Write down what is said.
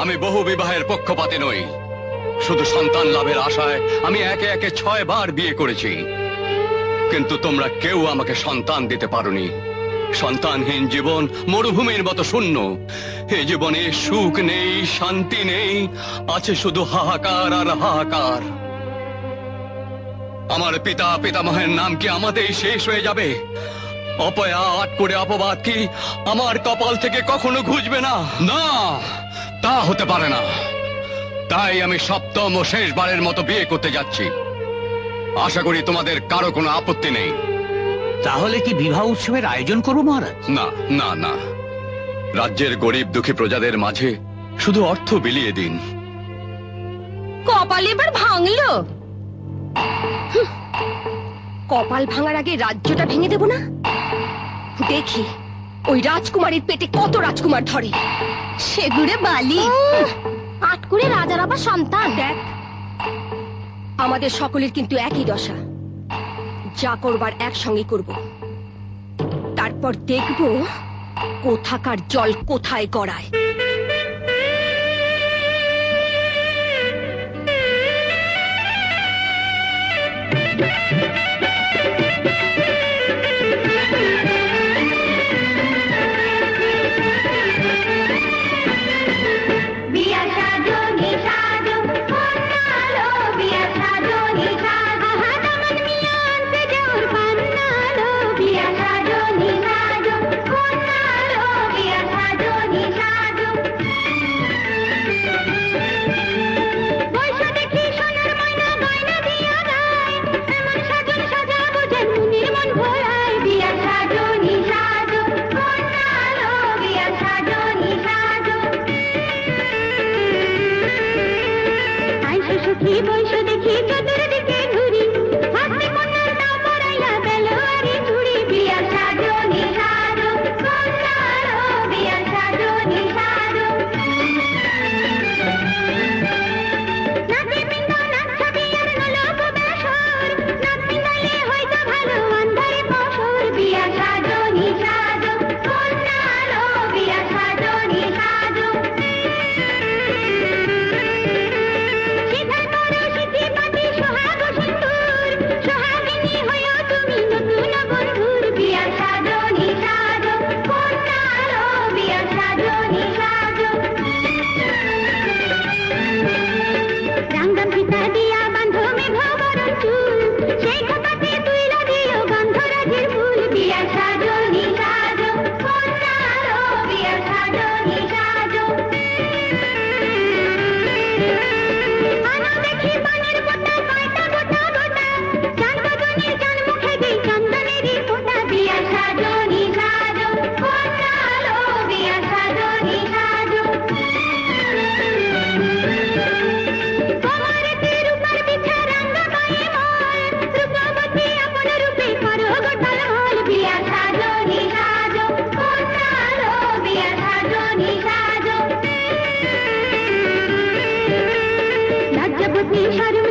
আমি বহু বিবাহের পক্ষপাতী নই। শুধু সন্তান লাভের আশায় আমি একে একে 6 বার বিয়ে করেছি, কিন্তু তোমরা কেউ আমাকে সন্তান দিতে পারোনি। সন্তানহীন জীবন মরুভূমির মতো শূন্য। এই জীবনে সুখ নেই, শান্তি নেই, আছে শুধু হাহাকার আর হাহাকার। আমার পিতা পিতামহের নাম কি আমাদেরই শেষ হয়ে যাবে? অপয়া আটকুরে অপবাদ কি আমার কপাল থেকে কখনো ঘুচবে না? না, তা হতে পারে না। তাই আমি সপ্তম ও শেষবারের মতো বিয়ে করতে যাচ্ছি। আশা করি তোমাদের কারো কোনো আপত্তি নেই। তাহলে কি বিবাহ উৎসবের আয়োজন করবো মহারাজ? না না না, রাজ্যের গরিব দুঃখী প্রজাদের মাঝে শুধু অর্থ বিলিয়ে দিন। কপাল এবার ভাঙলো। কপাল ভাঙার আগে রাজ্যটা ভেঙে দেব না? দেখি ওই রাজকুমারীর পেটে কত রাজকুমার ধরে। সেগুড়ে বালি, আটকুরে রাজার আবার সন্তান। দেখ, আমাদের সকলের কিন্তু একই দশা। যা করবার একসঙ্গে করব, তারপর দেখব কোথাকার জল কোথায় গড়ায়। शर्म